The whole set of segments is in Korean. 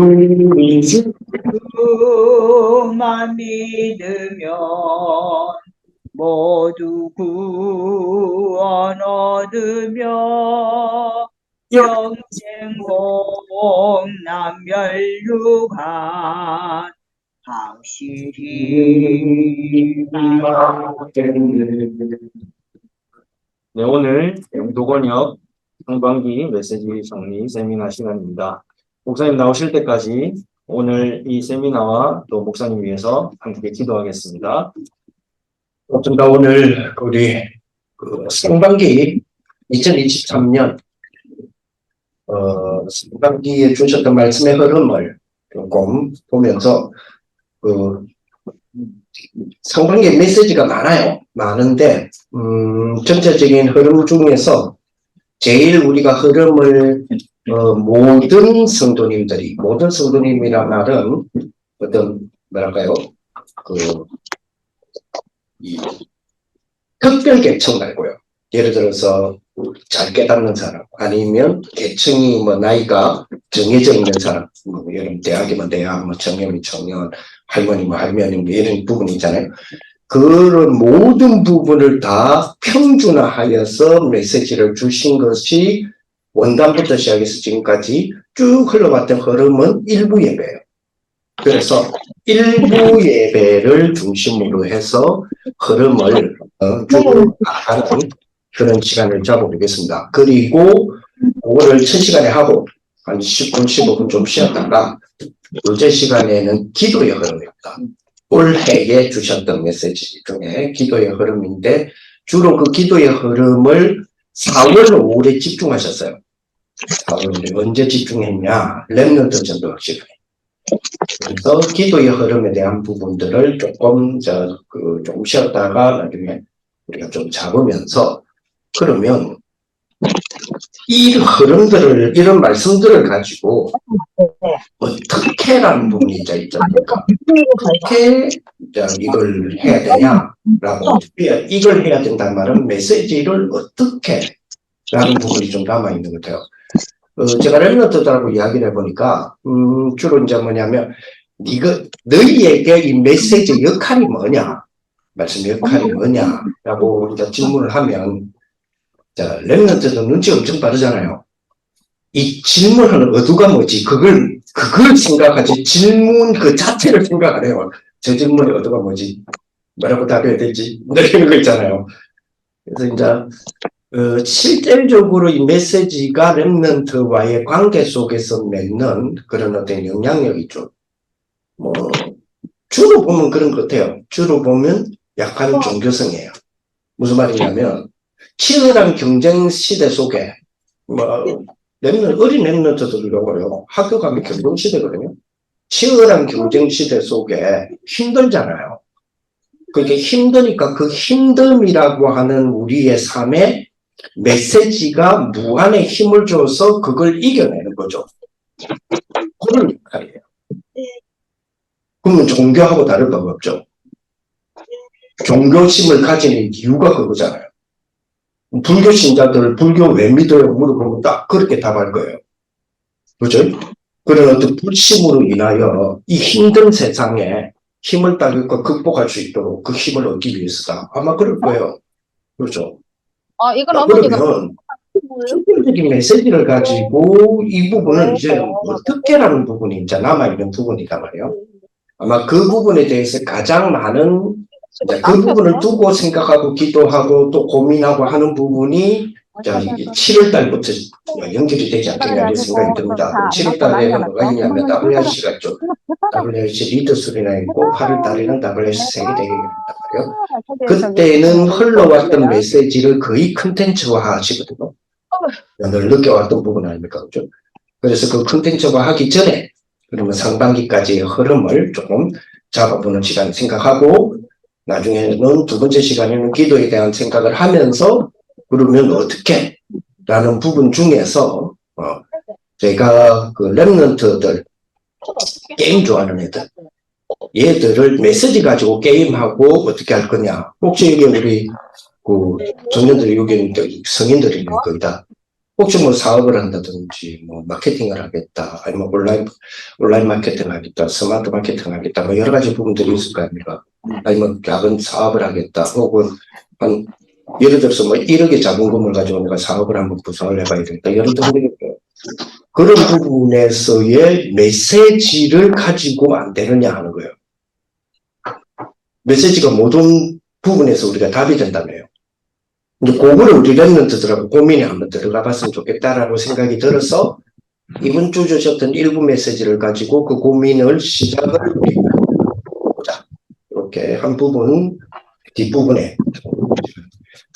우리 주만 믿으면 모두 구원 얻으며 영생 공남 멸류관 확실히. 네, 오늘 영도권역 상반기 메시지 정리 세미나 시간입니다. 목사님 나오실 때까지 오늘 이 세미나와 또 목사님 위해서 함께 기도하겠습니다. 나 오늘 우리 상반기 2023년 상반기에 주셨던 말씀의 흐름을 조금 보면서 상반기 메시지가 많은데 전체적인 흐름 중에서 제일 우리가 흐름을 모든 성도님이란 말은 어떤 뭐랄까요 이 특별 계층 말고요. 예를 들어서 잘 깨닫는 사람 아니면 계층이 뭐 나이가 정해져 있는 사람, 뭐 여러분 대학이면 대학, 뭐 청년이면 청년, 할머니면 할머니 뭐 이런 부분이 있잖아요. 그런 모든 부분을 다 평준화하여서 메시지를 주신 것이 원단부터 시작해서 지금까지 쭉 흘러왔던 흐름은 일부 예배예요. 그래서 일부 예배를 중심으로 해서 흐름을 쭉 나가는 그런 시간을 잡아보겠습니다. 그리고 그거를 1000시간에 하고 한 10분, 15분 좀 쉬었다가 둘째 시간에는 기도의 흐름입니다. 올해에 주셨던 메시지 중에 기도의 흐름인데 주로 그 기도의 흐름을 4월, 5월에 집중하셨어요. 4월에 언제 집중했냐? 렘넌트 전도 시간에. 그래서 기도의 흐름에 대한 부분들을 조금 좀 쉬었다가 나중에 우리가 좀 잡으면서 그러면 이 흐름들을 이런 말씀들을 가지고 어떻게라는 부분이 있지 않습니까? 어떻게 이걸 해야 되냐라고 이걸 해야 된다는 말은 메시지를 어떻게 라는 부분이 좀 남아있는 것 같아요. 제가 렘넌트들하고 이야기를 해보니까 주로 이제 뭐냐면 너희에게 이 메시지 역할이 뭐냐 말씀 역할이 뭐냐라고 이제 질문을 하면 자, 렘넌트도 눈치 엄청 빠르잖아요. 이 질문하는 의도가 뭐지? 그걸 생각하지 질문 그 자체를 생각 안 해요. 저 질문의 의도가 뭐지? 뭐라고 답해야 되지? 이런 거 있잖아요. 그래서 이제 실질적으로 이 메시지가 렘넌트와의 관계 속에서 맺는 그런 어떤 영향력이 죠. 뭐 주로 보면 그런 것 같아요. 주로 보면 약간 종교성이에요. 무슨 말이냐면 치열한 경쟁 시대 속에 어린 렘넌트들이라고요. 학교 가면 경쟁 시대거든요. 치열한 경쟁 시대 속에 힘들잖아요. 그게 힘드니까 그 힘듦이라고 하는 우리의 삶에 메시지가 무한의 힘을 줘서 그걸 이겨내는 거죠. 그런 역할이에요. 그러면 종교하고 다를 바가 없죠. 종교심을 가지는 이유가 그거잖아요. 불교 신자들 불교 왜 믿어요? 물어보면 딱 그렇게 답할 거예요. 그죠? 그런 어떤 불심으로 인하여 이 힘든 세상에 힘을 따르고 극복할 수 있도록 그 힘을 얻기 위해서다. 아마 그럴 거예요. 그렇죠? 그러면 실질적인 메시지를 가지고 이 부분은 이제 어떻게라는 부분이 이제 남아있는 부분이단 말이에요. 아마 그 부분에 대해서 가장 많은 그 부분을 두고 생각하고 기도하고 또 고민하고 하는 부분이 7월 달부터 연결이 되지 않겠냐 이런 생각이 듭니다. 7월 달에는 뭐가 있냐면 WRC가 있죠. WRC 리더스리나 있고 8월 달에는 WRC 세계대회가 있단 말이에요. 그때는 흘러왔던 메시지를 거의 컨텐츠화 하시거든요. 늘 느껴왔던 부분 아닙니까? 그죠? 그래서 그 컨텐츠화 하기 전에 그러면 상반기까지의 흐름을 조금 잡아보는 시간 생각하고 나중에는 두 번째 시간에는 기도에 대한 생각을 하면서 그러면 어떻게 라는 부분 중에서 제가 그 렘넌트들 게임 좋아하는 얘들을 메시지 가지고 게임하고 어떻게 할 거냐. 혹시 이게 우리 그 청년들이 여기 성인들이 거의 다 혹시 뭐 사업을 한다든지, 뭐 마케팅을 하겠다, 아니면 온라인 마케팅 하겠다, 스마트 마케팅 하겠다, 뭐 여러 가지 부분들이 있을 거 아닙니까? 아니면 작은 사업을 하겠다, 혹은 한, 예를 들어서 뭐 1억의 자본금을 가지고 내가 사업을 한번 구성을 해봐야 되겠다, 이런 등등의 그런 부분에서의 메시지를 가지고 안 되느냐 하는 거예요. 메시지가 모든 부분에서 우리가 답이 된다며요. 이제 그거를 우리 랩런트들하고 고민에 한번 들어가 봤으면 좋겠다라고 생각이 들어서 이번 주 주셨던 일부 메시지를 가지고 그 고민을 시작을 보자. 이렇게 한 부분 뒷부분에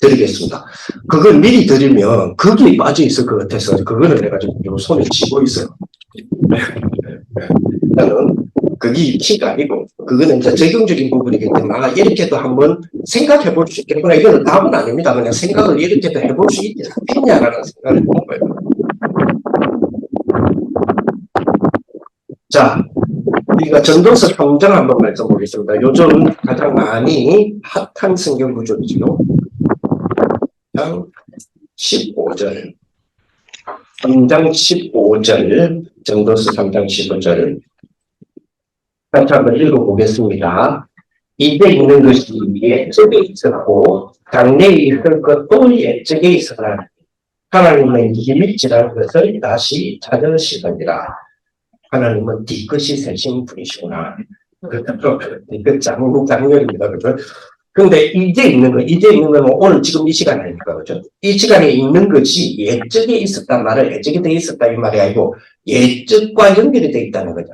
드리겠습니다. 그걸 미리 드리면 거기에 빠져 있을 것 같아서 그거는 내가 지금 손에 쥐고 있어요. 나는 그게 키가 아니고 그거는 이제 적용적인 부분이기 때문에 이렇게도 한번 생각해 볼 수 있겠구나. 이거는 답은 아닙니다. 그냥 생각을 이렇게도 해볼 수 있겠냐라는 생각을 해본 거예요. 자, 우리가 전도서 3장 한번 말씀보겠습니다. 요즘 가장 많이 핫한 성경 구절이죠. 15절. 3장 15절, 전도서 3장 15절. 같이 한번 읽어보겠습니다. 이제 있는 것이 옛적에 있었고, 당내에 있을 것도 옛적에 있었나. 하나님은 이미 지난 것을 다시 찾으시느니라. 하나님은 뒤끝이 세신 분이시구나. 그 장면입니다. 그죠? 근데 이제 있는 건 오늘 지금 이 시간 아닙니까? 그죠? 이 시간에 있는 것이 옛적에 있었단 말은 옛적에 돼 있었다 이 말이 아니고 옛적과 연결이 돼 있다는 거죠.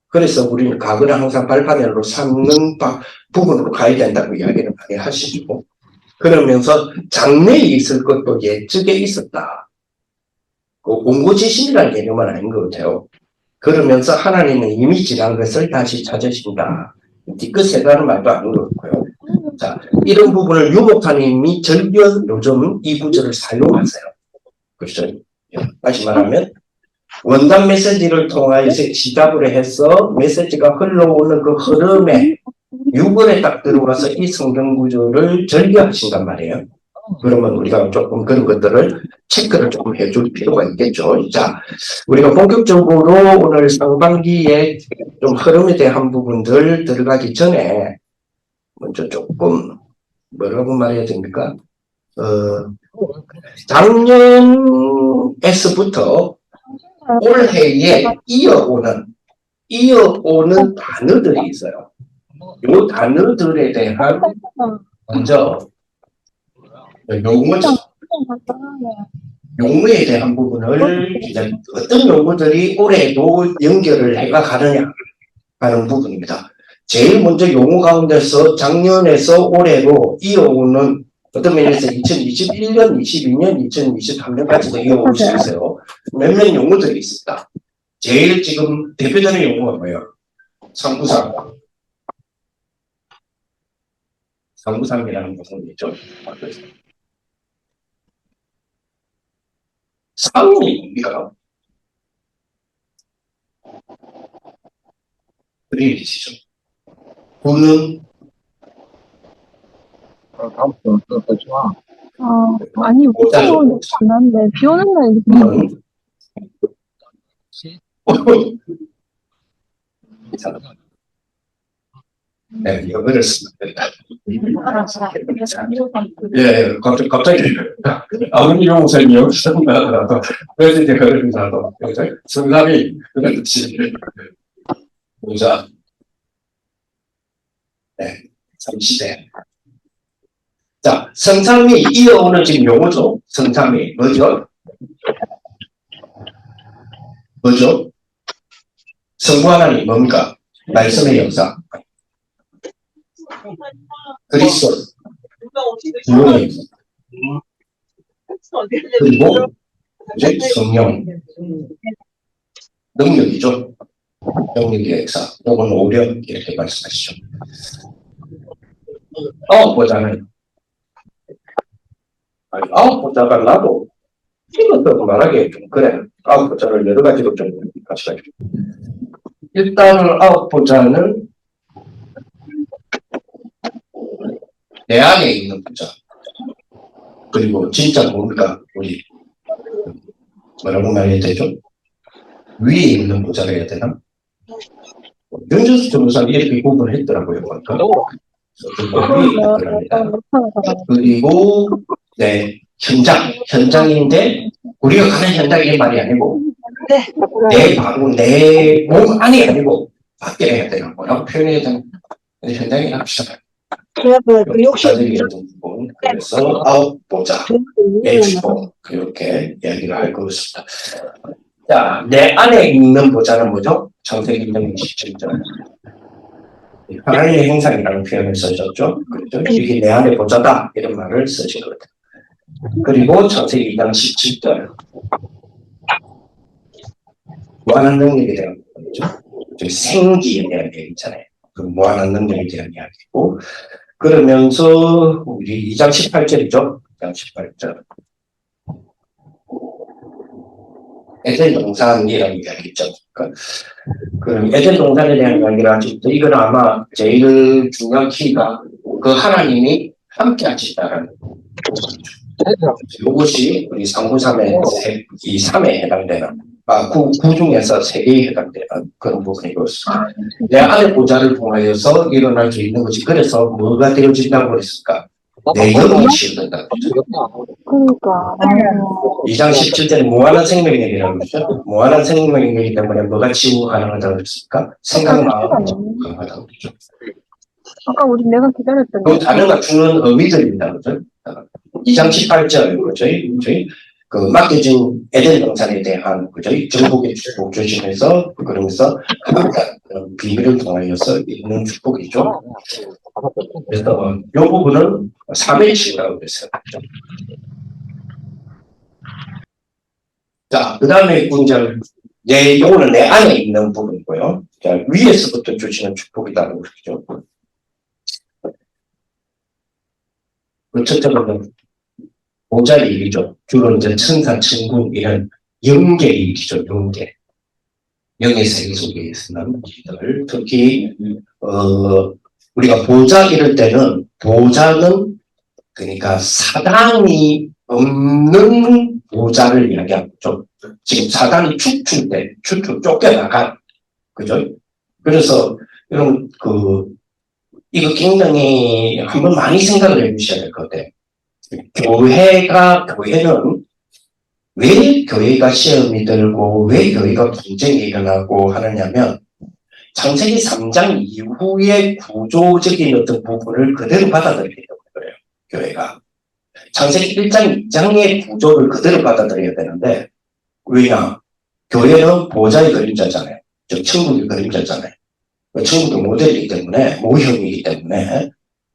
그래서 우리는 과거를 항상 발판으로 삼는 부분으로 가야 된다고 이야기를 많이 하시고 그러면서 장래에 있을 것도 옛적에 있었다. 공고지심이라는 개념은 아닌 것 같아요. 그러면서 하나님은 이미 지난 것을 다시 찾으신다. 뒤끝세다는 말도 아닌 것 같고요. 자, 이런 부분을 유목사님이 절겨 요즘 이 구절을 사용하세요. 그렇죠? 다시 말하면 원단 메시지를 통하여서 지답을 해서 메시지가 흘러오는 그 흐름에 6월에 딱 들어와서 이 성경 구조를 절개하신단 말이에요. 그러면 우리가 조금 그런 것들을 체크를 조금 해줄 필요가 있겠죠. 자, 우리가 본격적으로 오늘 상반기에 좀 흐름에 대한 부분들 들어가기 전에 먼저 조금 뭐라고 말해야 됩니까? 작년에서부터 올해에 이어오는 단어들이 있어요. 이 단어들에 대한 먼저 용어에 대한 부분을 어떤 용어들이 올해도 연결을 해가 가느냐 하는 부분입니다. 제일 먼저 용어 가운데서 작년에서 올해로 이어오는 어떤 면에서 2021년, 22년, 2023년까지도 이어올 수 있어요. 몇몇 용어들이 있습니다. 제일 지금 대표적인 용어가 뭐예요? 상부상. 상부상이라는 것은 있죠. 상이 뭡니까? 그리시죠. 구는 아니, 무서운 않는데, 비 오는 날 이렇게. 네, 이거 어렸습니다. 예, 갑자기 아버님 용사님이 여기서 나도 그래서 이제 그런 나도 성삼이 그렇지. 용사. 네, 삼시대. 자, 성삼이 이어오는 지금 용어죠. 성삼이 뭐죠? 뭐죠? 성부 하나님 뭡니까? 말씀의 역사. 그리스도. 주의 역사. 그리고 이제 성령. 능력이죠. 능력의 역사. 혹은 오력 이렇게 말씀하시죠. 아홉 보자는 아홉 보자가 나도 이것도 말하기 좀 그래. 아홉 보자를 여러 가지로 좀 같이 가지고. 일단 아홉 보자는 내 안에 있는 보자. 그리고 진짜 뭡니까? 우리 뭐라고 말해야 되죠? 위에 있는 보좌가 해야 되나? 윤준수 변호사는 이렇게 구분을 했더라고요. 보니까. 위에 있는 거랍니다. 그리고 네, 현장인데 우리가 가는 현장이 말이 아니고 내 몸 안이 아니고 밖에 해야 되는 거라고 표현해야 되는 현장에 합시다. 그래서 아웃보자의 주복 이렇게 이야기를 할 것입니다. 자, 내 안에 있는 보좌는 뭐죠? 창세기 27절. 하나님의 형상이라는 표현을 쓰셨죠. 그렇죠? 이게 내 안에 보좌다 이런 말을 쓰신 거예요. 그리고 창세기 2장 17절. 무한한 능력에 대한 거죠. 생기에 대한 얘기 있잖아요. 그 무한한 능력에 대한 이야기고, 그러면서 우리 2장 18절이죠. 2장 18절. 에덴 동산이라는 이야기 있죠. 그럼 에덴 동산에 대한 이야기를 하시는데, 이건 아마 제일 중요한 키가 그 하나님이 함께 하시다라는 이것이 우리 상구삼의 이 3에 해당되는 구 중에서 3개에 해당되는 그런 부분이었습니다. 내 안의 보좌를 통하여서 일어날 수 있는 것이 그래서 뭐가 되어진다고 그랬을까? 내 영이 치유된다고 그랬죠. 그러니까. 2장 17절에 무한한 생명력이라고 그랬죠. 무한한 생명력이기 때문에 뭐가 치유 가능하다고 그랬을까? 생각, 마음, 가능하다고 그랬죠. 아까 우리 내가 기다렸던 그 단어가 주는 의미들입니다. 그죠? 2장 18절, 그죠? 그 맡겨진 에덴 동산에 대한, 그죠? 정복의 축복 주시면서, 그러면서 항상 비밀을 통하여서 있는 축복이죠. 그래서 이 부분은 3의 치유라고 그랬어요. 그죠? 자, 그 다음에 문제는 요거는 내 안에 있는 부분이고요. 자, 위에서부터 주시는 축복이라고 그러죠. 그 첫째는 보좌의 일이죠. 주로 이제 천사, 천군 이런 영계의 일이죠. 영계. 영의 세계 속에 있는 일들. 특히 우리가 보좌 이럴 때는 보좌는 그러니까 사단이 없는 보좌를 이야기하죠. 지금 사단이 축출 때 축출 쫓겨나간 그죠? 그래서 여러분 이거 굉장히 한번 많이 생각을 해주셔야 될 것 같아요. 교회는 왜 교회가 시험이 들고 왜 교회가 분쟁이 일어나고 하느냐면 창세기 3장 이후의 구조적인 어떤 부분을 그대로 받아들이기 때문에 그래요. 교회가. 창세기 1장 2장의 구조를 그대로 받아들여야 되는데 왜냐? 교회는 보좌의 그림자잖아요. 즉 천국의 그림자잖아요. 천국의 모델이기 때문에 모형이기 때문에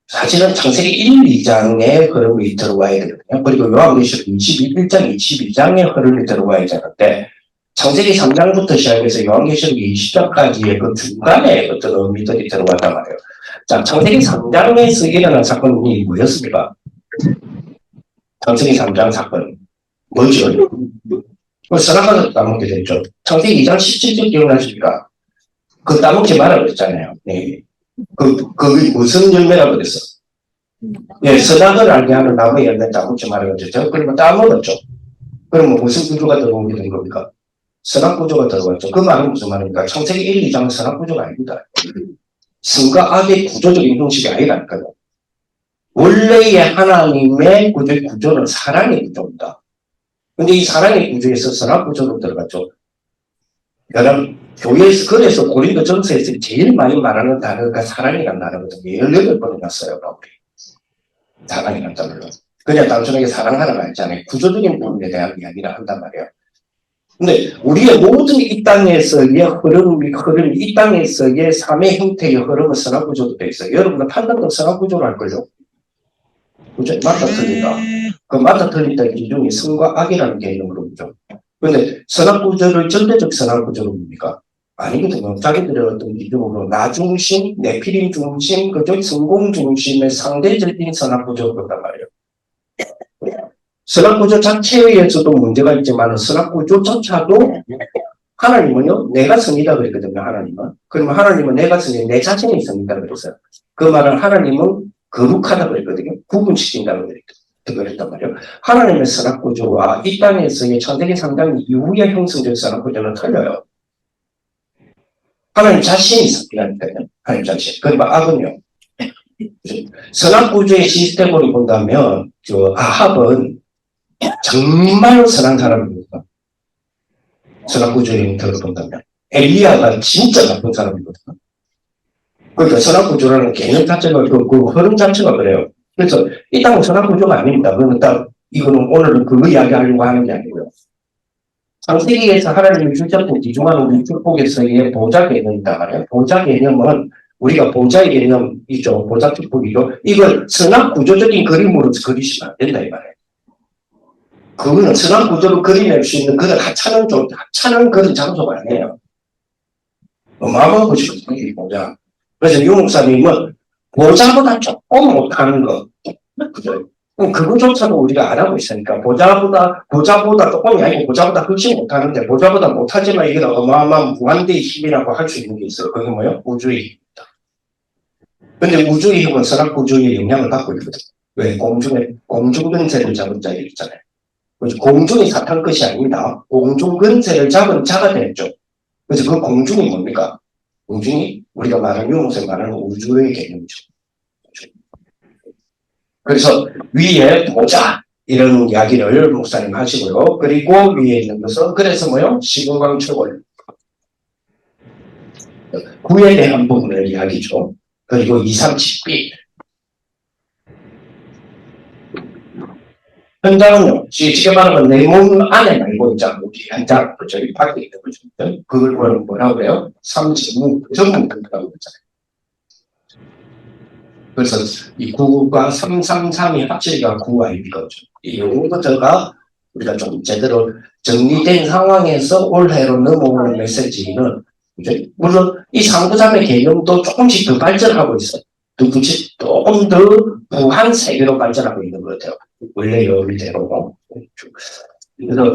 사실은 창세기 1, 2장의 흐름이 들어와야 되거든요. 그리고 요한계시록 1장, 22장의 흐름이 들어와야 되는데 창세기 3장부터 시작해서 요한계시록 20장까지의 그 중간에 어떤 의미들이 들어왔단 말이에요. 자, 창세기 3장에서 일어난 사건이 뭐였습니까? 창세기 3장 사건 뭐죠? 선악과를 따먹게 됐죠. 창세기 2장 17절 기억나십니까? 그 따먹지 말라 그랬잖아요. 네. 그게 무슨 열매라고 그랬어? 예, 선악을 알게 하는 나무의 열매 따먹지 말라 그랬죠. 그러면 따먹었죠. 그러면 무슨 구조가 들어오게 된 겁니까? 선악 구조가 들어왔죠. 그 말은 무슨 말입니까? 창세기 1, 2장은 선악 구조가 아닙니다. 선과 악의 구조적인 형식이 아니라니까요. 원래의 하나님의 구조는 사랑의 구조입니다. 근데 이 사랑의 구조에서 선악 구조로 들어갔죠. 여러분, 교회에서, 그래서 고린도 전서에서 제일 많이 말하는 단어가 사랑이라는 단어거든요. 18번이나 써요, 바울이. 사랑이라는 단어로. 그냥 단순하게 사랑하는 거 아니잖아요. 구조적인 부분에 대한 이야기를 한단 말이에요. 근데 우리의 모든 이 땅에서의 흐름이 이 땅에서의 삶의 형태의 흐름은 선악 구조도 돼 있어요. 여러분들 판단도 선악 구조로 할걸요? 그죠? 맞다 틀린다. 그 맞다 틀린다 기준이 선과 악이라는 개념으로 보죠. 그런데 선악구조를 절대적 선악구조로 봅니까? 아니거든요. 자기들의 어떤 기준으로 나 중심, 네피림 중심, 그죠? 성공 중심의 상대적인 선악구조로 본단 말이에요. 선악구조 자체에서도 문제가 있지만 선악구조조차도 하나님은요, 내가 선이다 그랬거든요, 하나님은. 그러면 하나님은 내가 선이, 내 자신이 선이다 그랬어요. 그 말은 하나님은 거룩하다 그랬거든요. 구분시킨다고 그랬거든요. 그랬단 말이에요. 하나님의 선악구조와 이 땅에서의 천대기 상당 이후에 형성된 선악구조는 틀려요. 하나님 자신이 섭이라니까요. 하나님 자신. 그리고 악은요. 선악구조의 시스템으로 본다면 아합은 정말 선한 사람입니다. 선악구조의 형태로 본다면. 엘리야가 진짜 나쁜 사람이거든요. 그러니까 선악구조라는 개념 자체가 그 흐름 자체가 그래요. 그래서 이 땅은 선악구조가 아닙니다. 그러면 딱 이거는 오늘은 그거 이야기하려고 하는 게 아니고요. 창세기에서 하나님이 주셨던 지중한 우리 축복에서의 보좌 개념이다 말이에요. 보좌 개념은 우리가 보좌의 개념이죠. 보좌 축복이죠. 이걸 선악구조적인 그림으로 그리시면 안 된다 이 말이에요. 그거는 선악구조로 그려낼 수 있는 그런 하찮은 그런 장소가 아니에요. 어마어마한 것이거든요. 이 보좌. 그래서 유 목사님은 보좌보다 조금 못하는 거. 그죠? 그거조차도 우리가 안 하고 있으니까 보좌보다 조금이 아니고 보좌보다 훨씬 못하는데 보좌보다 못하지만 이게 어마어마한 무한대의 힘이라고 할 수 있는 게 있어요. 그게 뭐예요? 우주의 힘입니다. 근데 우주의 힘은 선악구조의 영향을 받고 있거든요. 왜? 공중근세를 잡은 자가 있잖아요. 그래서 공중이 사탄 것이 아닙니다. 공중근세를 잡은 자가 됐죠. 그래서 그 공중이 뭡니까? 공중이 우리가 말하는 유목사님 말하는 우주의 개념이죠. 그래서 위에 보자 이런 이야기를 목사님 하시고요. 그리고 위에 있는 것은 그래서 뭐요? 시공강 초월 구에 대한 부분을 이야기죠. 그리고 2, 3, 10비 현장은요. 쉽게 말하면 내 몸 안에 말고 이제 우리 현장 저기 밖에 있는 거죠. 그걸 뭐라고 해요? 삼지무 전문가라고 그러잖아요. 그래서 이 9과 333이 합치기가 9가 아닙니까? 이 용어가 우리가 좀 제대로 정리된 상황에서 올해로 넘어오는 메시지는 이제 물론 이 상부장의 개념도 조금씩 더 발전하고 있어요. 조금 더 부한 세계로 발전하고 있는 것 같아요. 원래 여기대로. 그래서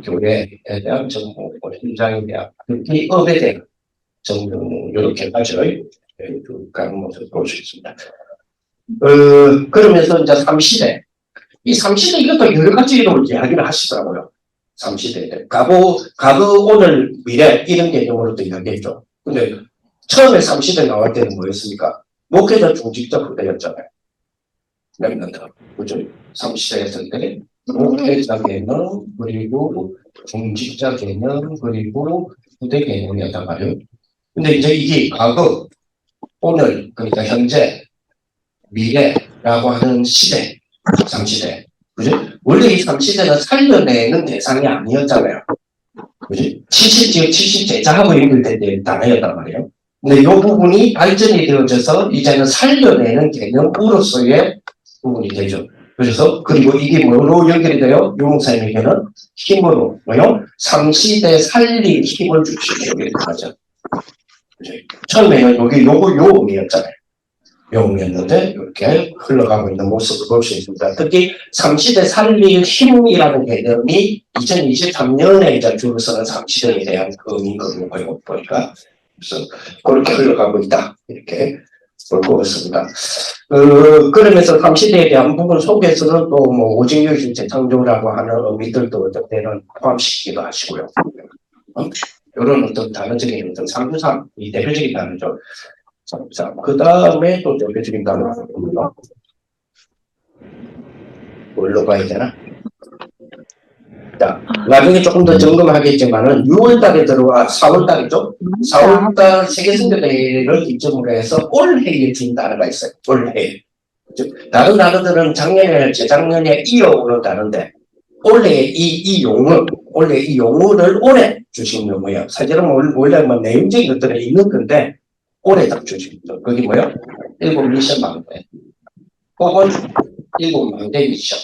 교회에 대한 정보, 현장에 대한 기업에 대한 정보 이렇게 가져 그런 모습을 볼 수 있습니다. 그러면서 이제 3시대 이 3시대 이것도 여러 가지로 이야기를 하시더라고요. 3시대 과거 오늘 미래 이런 개념으로도 이야기했죠. 근데 처음에 3시대 나올 때는 뭐였습니까? 목회자 중직자 부대였잖아요. 랩런트 그죠? 3시대 했을 때 목회자 개념 그리고 중직자 개념 그리고 부대 개념이었단 말이에요. 근데 이제 이게 과거, 오늘, 그러니까 현재, 미래라고 하는 시대, 3시대. 그죠? 원래 이 3시대는 살려내는 대상이 아니었잖아요. 그죠? 70 제자하고 연결된 단어였단 말이에요. 근데 이 부분이 발전이 되어져서 이제는 살려내는 개념으로서의 부분이 되죠. 그래서, 그리고 이게 뭐로 연결이 돼요? 유목사님에게는 힘으로, 뭐요? 3시대 살릴 힘을 주시고 연결이 되죠. 처음에는 여기 요음이었잖아요. 요음이었는데 이렇게 흘러가고 있는 모습을 볼 수 있습니다. 특히 3시대 살릴 힘이라는 개념이 2023년에 이제 줄을 서는 3시대에 대한 그 의미인 거 보니까 그래서 그렇게 흘러가고 있다. 이렇게 볼 것 같습니다. 그러면서 3시대에 대한 부분 속에서는 또 뭐 오직유신 재창조라고 하는 의미들도 어떤 때는 포함시키기도 하시고요. 이런 어떤 단어적인 어떤 393이 대표적인 단어죠. 393. 그 다음에 또 대표적인 단어가 뭡니까? 뭘로 봐야 되나? 자, 나중에 조금 더 점검하겠지만은 6월달에 들어와 4월달이죠. 4월달 세계선교대회를 기점으로 해서 올해에 준 단어가 있어요. 올해. 다른 나라들은 작년에 재작년에 이어오는 단어인데 올해 이 용어를 올해 주신 용어예요. 사실은 원래 뭐 내용적인 것들은 있는 건데 올해 딱 주신 거. 그게 뭐예요? 일본 미션 망대. 혹은 일본 망대 미션.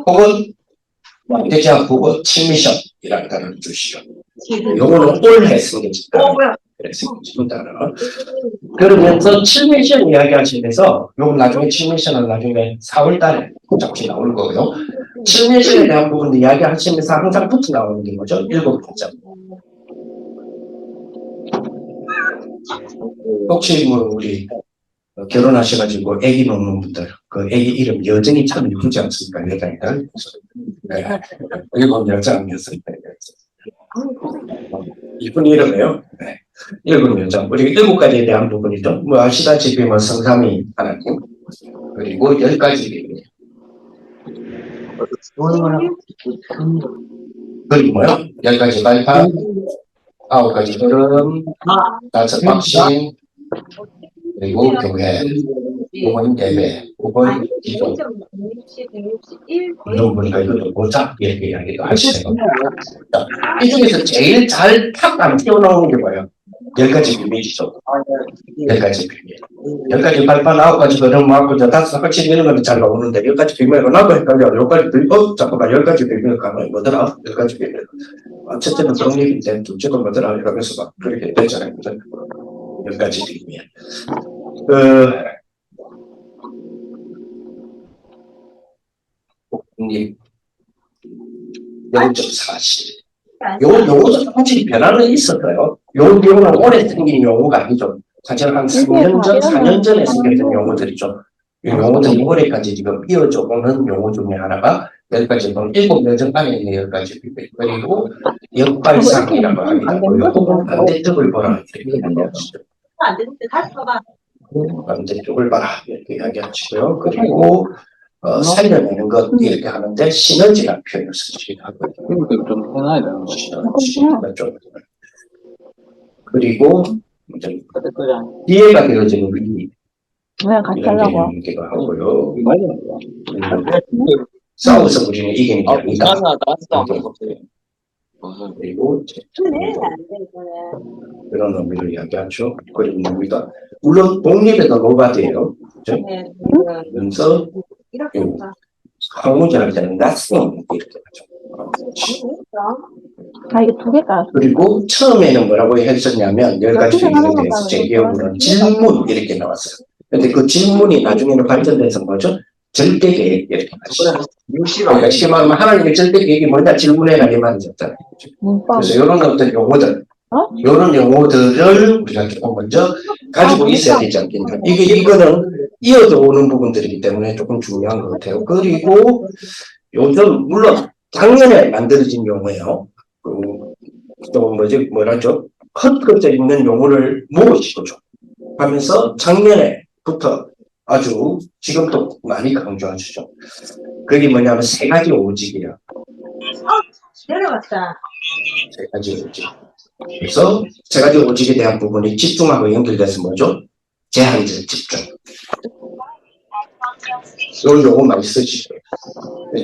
혹은 망대제한 국어 7미션이라는 단어를 주시죠. 요거는 올해 생겨진다. 그래서 생겨진다는. 그러면서 7미션 이야기하시면서 요건 나중에 7미션은 나중에 4월달에 잡히 나올 거고요. 7미션에 대한 부분도 이야기하시면서 항상 붙어 나오는 게 뭐죠? 7번째. 혹시 뭐 우리 결혼하셔가지고 애기 놓는 분들, 그 애기 이름 여전히 참 이쁘지 않습니까? 여자니까. 네. 일본 여자였습니다. 이쁜 이름이에요. 네. 일본 여자. 우리 7가지에 대한 부분이죠. 뭐 아시다시피 뭐 성삼위 하나님, 그리고 10가지 비밀. 그리고 뭐요? 10가지 발판, 9가지 흐름, 5 박신, 그리고 교회, 5번 예배, 5번 기도. 이런 보니까 이것도 보자 이렇게 이야기도 하시네요. 이 중에서 제일 잘 탁 안 튀어나오는 게 뭐예요? 10가지 비밀이죠. 10가지 비밀. 10가지 발판, 9가지 흐름, 5가지 확실히 이런 거는 잘 나오는데 10가지 비밀은 나도 헷갈려. 10가지 비밀, 잠깐만 10가지 비밀 가면 뭐더라? 10가지 비밀. 첫째는 독립인데 둘째는 뭐더라? 이러면서 막 그렇게 되잖아요. 10가지 비밀. 독립, 영적 사실. 요거도 조금씩 변화는 있었어요. 요거는 오래 생긴 용어가 아니죠. 사실 한 3년 전, 4년 전에 생겼던 용어들이죠. 이 용어들이 올해까지 지금 이어져 오는 용어 중에 하나가 10가지, 7명 안에 있는 10가지 비밀. 그리고 역발상이라고 하기도 하고요. 반대쪽을 보라. 이렇게 이야기하시죠. 반대쪽을 봐라. 이렇게 이야기하시고요. 그리고 살려내는 것 이렇게 하는데 시너지라는 표현을 쓰시기도 하고요. 좀 해놔야 되는 거죠. 그리고 이제 이해가 되어지는 위 왜 같이 하려고? 이기도 하고요. 싸워서 우리는 이기는 게 아니다. 그리고 그런 의미를 이야기하죠. 그리고 뭡니다. 물론 독립에도 노바드예요. 그래서 항문제할 때는 낯선 이렇게 하죠. 이게 2개가. 그리고 처음에는 뭐라고 했었냐면 10가지 비밀에 대해서 제 기억으로는 질문 이렇게 나왔어요. 근데 그 질문이 나중에는 발전돼서 뭐죠? 절대 계획 이렇게 하시죠. 그러니까 쉽게 말하면 하나님의 절대 계획이 뭐냐 질문해라 이 말이었잖아요. 그래서 이런 어떤 용어들, 이런 용어들을 우리가 조금 먼저 가지고 있어야 되지 않겠냐. 이거는 이어져 오는 부분들이기 때문에 조금 중요한 것 같아요. 그리고 요즘 물론 작년에 만들어진 용어예요. 또 뭐라죠? 헛것져 있는 용어를 모으시죠. 하면서 작년에부터 아주 지금도 많이 강조하시죠. 그게 뭐냐면 3가지 오직이야. 내려갔다. 3가지 오직. 그래서 3가지 오직에 대한 부분이 집중하고 연결돼서 뭐죠? 제한적 집중. 이런 용어 많이 쓰시죠.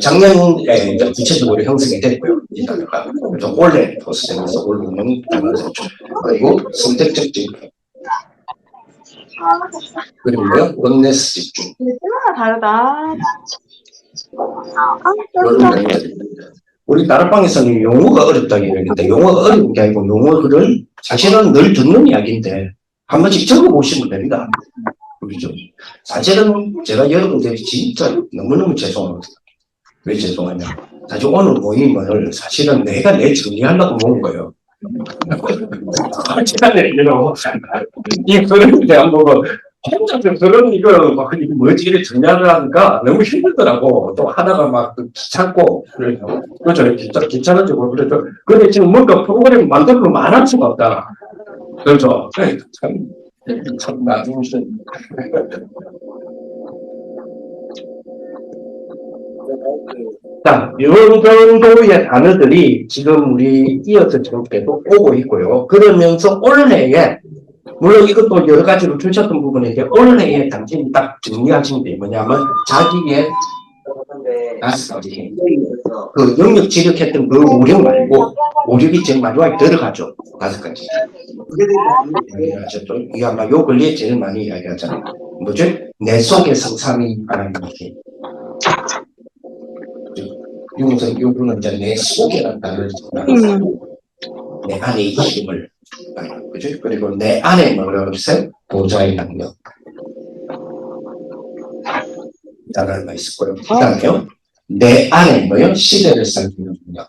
작년에 이제 구체적으로 형성이 됐고요. 이 단어가. 그래서 올해 포스되면서 올해는 단어죠. 그리고 선택적 집중. 그리고 뭐요? 원네스 집중. 다르다. 우리 다락방에서는 용어가 어렵다고 얘기했는데 용어가 어려운 게 아니고 용어들은 사실은 늘 듣는 이야기인데 한 번씩 적어보시면 됩니다. 그렇죠? 사실은 제가 여러분들이 진짜 너무너무 죄송합니다. 왜 죄송하냐? 사실 오늘 모임을 사실은 내가 정리하려고 모은 거예요. 제가 내기로 이 그런 대한 부분 혼자서 그런 이거 막 이거 뭐지 이렇게 정리하려 하니까 너무 힘들더라고. 또 하다가 막 귀찮고 그래서 그렇죠. 귀찮아지고 그래서 근데 지금 뭔가 프로그램 만들고 말할 수가 없다. 그렇죠. 참 나중에 자, 이 정도의 단어들이 지금 우리 이어서 지금 계속 오고 있고요. 그러면서 올해에, 물론 이것도 여러 가지로 주셨던 부분인데, 올해에 당신이 딱 정리하신 게 뭐냐면, 자기의 5가지. 그 영역 지력했던 그 5력 말고, 5력이 제일 마지막에 들어가죠. 5가지. 이야기하셨죠. 이게 아마 요 근래에 제일 많이 이야기하잖아요. 뭐죠? 내 속에 성삼이 하나님 계시. 요거는 이제 내 속이라는 단어를 내 안에 힘을 그죠? 그리고 내 안에 뭐라고 했어요? 보좌의 능력 이 단어가 있었고요. 그 다음에요 내 안에 뭐요? 시대를 살피는 능력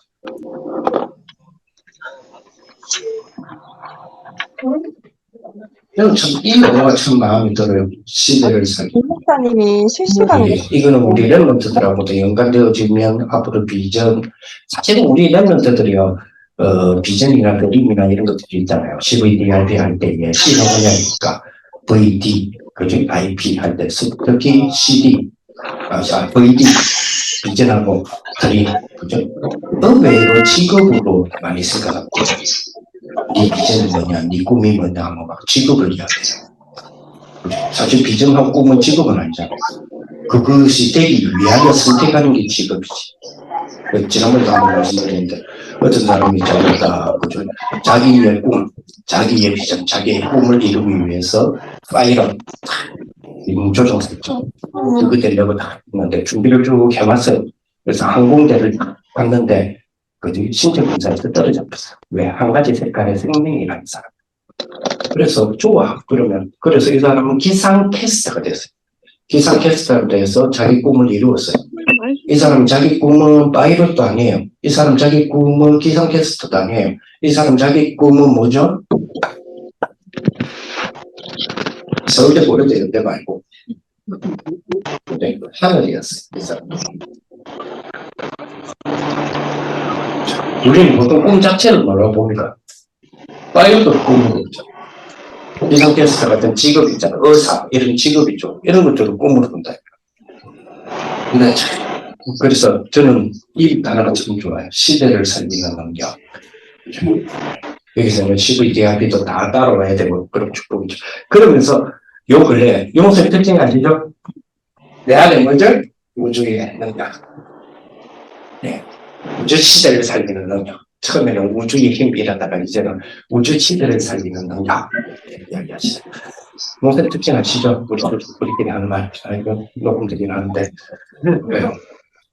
저는 참, 이 영화가 참 마음에 들어요. 시대를 살리는. 임 목사님이 실시간으로 이거는 우리 랩런트들하고도 연관되어지면 앞으로 비전, 사실은 우리 랩런트들이요, 비전이나 그림이나 이런 것들이 있잖아요. CVDIP 할 때에 C가 뭐냐니까 VD, 그죠? IP 할 때, 특히 CD, VD, 비전하고 그림, 그죠? 의외로 직업으로 많이 생각하고, 네 비전이 뭐냐, 네 꿈이 뭐냐, 뭐 막 직업을 이야기해요. 사실 비전하고 꿈은 직업은 아니잖아요. 그것이 되기 위하여 선택하는 게 직업이지. 지난번에도 한번 말씀드렸는데, 어떤 사람이 자기가, 그죠? 자기의 꿈, 자기의 비전, 자기의 꿈을 이루기 위해서 파일을 조정 설정. 그때 내가 다 했는데, 준비를 쭉 해왔어요. 그래서 항공대를 갔는데, 그죠? 신체 검사에서 떨어졌어요. 왜? 한 가지 색깔의 생명이라는 사람. 그래서 좋아. 그래서 이 사람은 기상캐스터가 됐어요. 기상캐스터가 돼서 자기 꿈을 이루었어요. 이 사람 자기 꿈은 파이럿도 아니에요. 이 사람 자기 꿈은 기상캐스터도 아니에요. 이 사람 자기 꿈은 뭐죠? 서울대 고려대 연대 말고 하늘이었어요. 이 사람. 우리는 보통 꿈 자체를 뭐라고 봅니까? 파이럿도 꿈을 꾸죠. 기상캐스터 같은 직업 있잖아. 의사 이런 직업이죠. 이런 것들을 꿈으로 꾼다. 근데 그래서 저는 이 단어가 참 좋아요. 시대를 살리는 능력. 여기서는 CVDIP도 다 따라와야 되고 그런 축복이죠. 그러면서 요 근래 용서의 특징 아시죠? 내 안에 뭐죠? 우주의 능력. 네. 우주 시대를 살리는 능력. 처음에는 우주의 힘이라다가 이제는 우주 시대를 살리는 능력 이야기하시죠. 용서의 특징 아시죠? 우리끼리 하는 말. 이거 녹음되긴 하는데.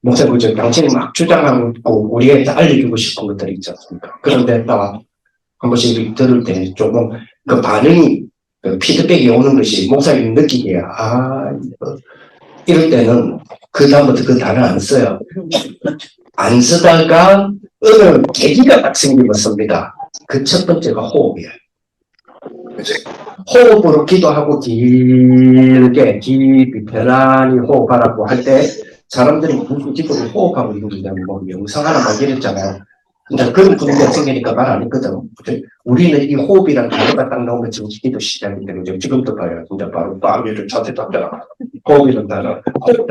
목사님, 당신이 막 주장하고 우리에게 알려주고 싶은 것들이 있지 않습니까? 그런데 한 번씩 들을 때 조금 그 반응이, 그 피드백이 오는 것이 목사님 느끼기에, 이럴 때는 그다음부터 그 단어 안 써요. 안 쓰다가 어느 계기가 딱 생기면 씁니다. 그 첫 번째가 호흡이에요. 그치? 호흡으로 기도하고 길게, 깊이, 편안히 호흡하라고 할 때, 사람들이 무슨 기도를 호흡하고 있는지 뭐 영상 하나 막 이랬잖아요. 근데 그런 분위기가 생기니까 말 안 했거든. 우리는 이 호흡이란 단어가 딱 나오면 정식기도 시작인데, 그죠? 지금도 봐요. 진짜 바로 빠미를 자세 잡잖아. 호흡이란 단어.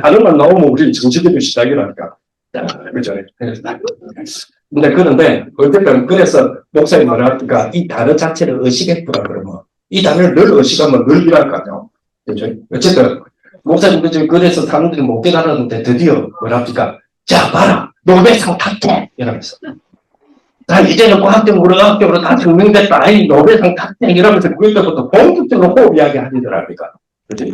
단어만 나오면 우리는 정식기도 시작이라니까. 그죠? 근데 어쨌든 그래서 목사님 말하니까 이 단어 자체를 의식했구나 그러면 이 단어를 늘 의식하면 늘 일할 거 아니에요. 그죠? 어쨌든 목사님 그래서 사람들이 못 깨달았는데 드디어 뭐랍니까? 자 봐라 노벨상 탑10 이러면서 나 이제는 과학적으로 다 증명됐다. 아이 노벨상 탑10 이러면서 그때부터 본격적으로 호흡 이야기 하시더랍니까? 그죠?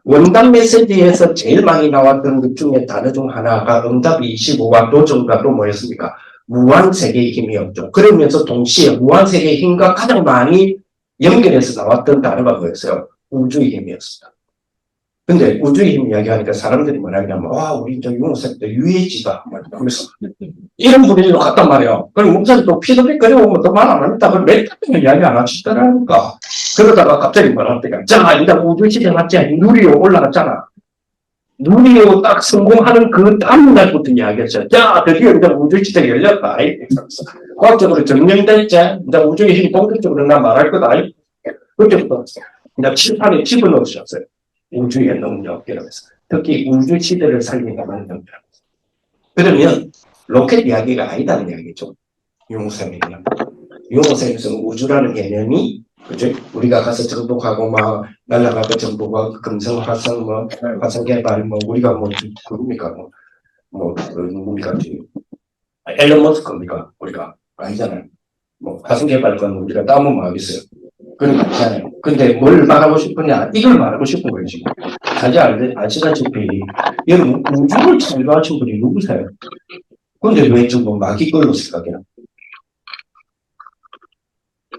원단 메시지에서 제일 많이 나왔던 것 중에 단어 중 하나가 응답이 25와 도전과 또 뭐였습니까? 무한세계의 힘이었죠. 그러면서 동시에 무한세계의 힘과 가장 많이 연결해서 나왔던 단어가 뭐였어요? 우주의 힘이었습니다. 근데 우주의 힘 이야기하니까 사람들이 뭐라 하냐면, 우리 이제 유목사님도 유해지다. 하면서. 이런 분위기로 갔단 말이에요. 그럼 목사님도 피드백 끓여오면 더 말 안 합니다. 그럼 몇 달이나 이야기 안 하시더라니까. 그러다가 갑자기 뭐라 할때가, 자, 이제 우주 시대 맞지? 누리호 올라갔잖아. 누리호 딱 성공하는 그 다음날부터 이야기했어요. 자, 드디어 이제 우주 시대 열렸다. 과학적으로 증명됐지? 이제 우주의 힘이 본격적으로 나 말할 거다. 그때부터 이제 칠판에 집어넣으셨어요. 우주의 능력, 이러면서. 특히 우주 시대를 살리는 능력. 그러면, 로켓 이야기가 아니다는 이야기죠. 유목사님이요. 유목사님에서는 우주라는 개념이, 그죠? 우리가 가서 정복하고, 날아가고 정복하고, 금성, 화성, 화성 개발, 우리가 그겁니까? 누굽니까? 앨런 머스크입니까? 우리가. 아니잖아요. 화성 개발권 우리가 따면 뭐하겠어요? 그런 거 아니잖아요. 근데 뭘 말하고 싶으냐? 이걸 말하고 싶은 거예요, 지금. 다들 아시다시피, 여러분, 우주를 창조하신 분이 누구세요? 근데 왜 지금 마귀 걸로 생각해요?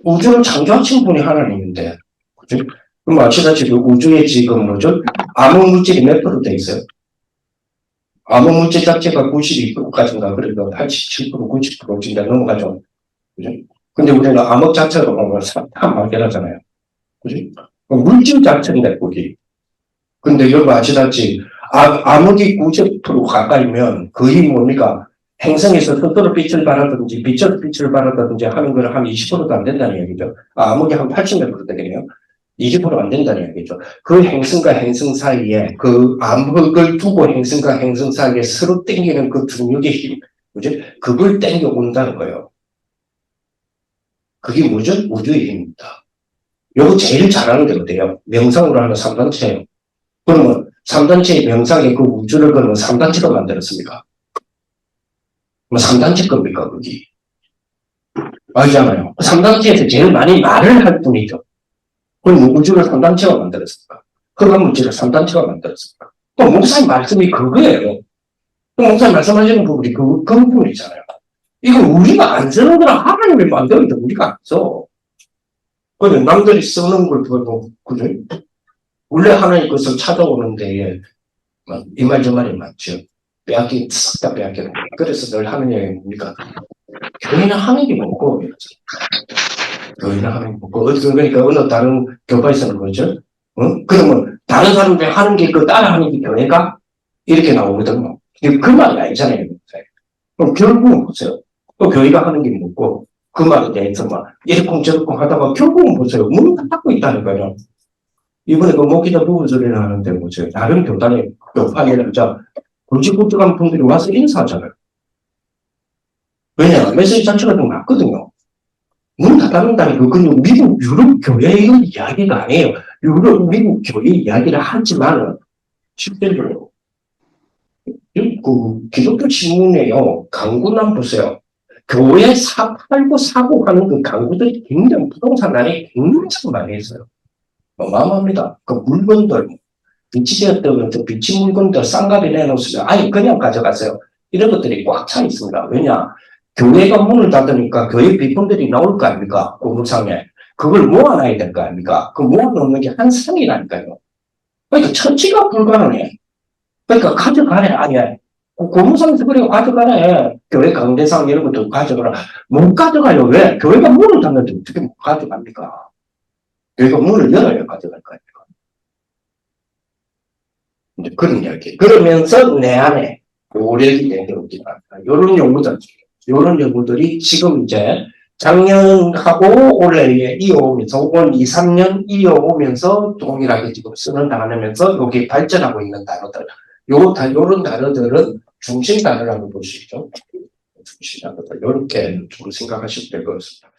우주를 창조하신 분이 하나님인데, 그죠? 그럼 아시다시피 우주에 지금 뭐죠? 암흑 물질이 몇 프로 돼 있어요? 암흑 물질 자체가 92%까지인가, 그래도 87%, 90% 진짜 넘어가죠. 그죠? 근데 우리가 암흑 자체로 보면 다 만들었잖아요. 그지? 물질 자체인데, 거기. 근데 여러분 아시다시피, 암흑이 90% 가까이면 거의 뭡니까? 행성에서 스스로 빛을 발하든지, 빛을 발하든지 하는 걸 한 20%도 안 된다는 얘기죠. 암흑이 한 80몇% 되겠네요. 20%안 된다는 얘기죠. 그 행성과 행성 사이에, 그 암흑을 두고 행성과 행성 사이에 서로 땡기는 그 중력의 힘, 그지? 그걸 땡겨 온다는 거예요. 그게 뭐죠? 우주의 힘입니다. 요거 제일 잘하는 게 어때요? 명상으로 하는 3단체예요. 그러면 3단체의 명상에 그 우주를 그러면 3단체가 만들었습니까? 뭐 3단체 겁니까, 그게? 아니잖아요. 3단체에서 제일 많이 말을 할 뿐이죠. 그럼 우주를 3단체가 만들었습니까? 흑암 물질을 3단체가 만들었습니까? 또 목사님 말씀이 그거예요. 또 목사님 말씀하시는 부분이 그 부분이잖아요. 이거 우리가 안 쓰는 거라 하나님이 만들었는데 우리가 안 써. 그런데 남들이 쓰는 걸 보고, 그죠? 원래 하나님 것을 찾아오는데, 이 말 저 말이 맞죠. 싹 다 빼앗기는 거예요. 그래서 늘 하는 얘기가 뭡니까? 교회는 하는 게 뭐고, 교회는 하는 게 뭐고, 그러니까 어느 다른 교파에서는 그러죠? 그러면 다른 사람들이 하는 게 그 따라하는 게 교회가? 이렇게 나오거든요. 그 말이 아니잖아요. 그럼 결국은 보세요. 또 교회가 하는 게 뭐고, 그 말에 대해서 막 이러쿵저러쿵 하다가 결국은 보세요. 문을 닫고 있다니까요. 이번에 그 목기자 부부절이나 하는데 보세요. 다른 교단의 교파에는 굵직굵직한 분들이 와서 인사하잖아요. 왜냐? 메시지 자체가 좀 낮거든요. 문 닫는다는 그건 미국 유럽 교회의 이야기가 아니에요. 유럽 미국 교회 이야기를 하지만 실제로 그 기독교 신문에요. 강구난 보세요. 교회 팔고 사고 하는 그 강구들이 굉장히 부동산 안에 굉장히 많이 있어요. 어마어마합니다. 그 물건들, 비치되었던 그 비치 물건들 쌍가리 내놓으세요. 아니, 그냥 가져가세요. 이런 것들이 꽉 차 있습니다. 왜냐? 교회가 문을 닫으니까 교회 비품들이 나올 거 아닙니까? 고물상에. 그걸 모아놔야 될 거 아닙니까? 그 모아놓는 게 한 상이라니까요. 그러니까 처치가 불가능해. 그러니까 가져가래. 아니야. 고물상에서 그래 가져가래. 교회 강대상 이런 것도 가져가라. 못 가져가요. 왜? 교회가 문을 닫는데 어떻게 못 가져갑니까? 교회가 문을 열어야 가져갈 거 아닙니까? 이제 그런 이야기. 그러면서 내 안에 오력이 내려오기가 이런 연구들이 지금 이제 작년하고 올해 이어오면서 올 2, 3년 이어오면서 동일하게 지금 쓰는 단어면서 여기 발전하고 있는 단어들. 요런 단어들은 중심 단어라고 볼 수 있죠. 중심 단어들. 요렇게 좀 생각하시면 될 것 같습니다.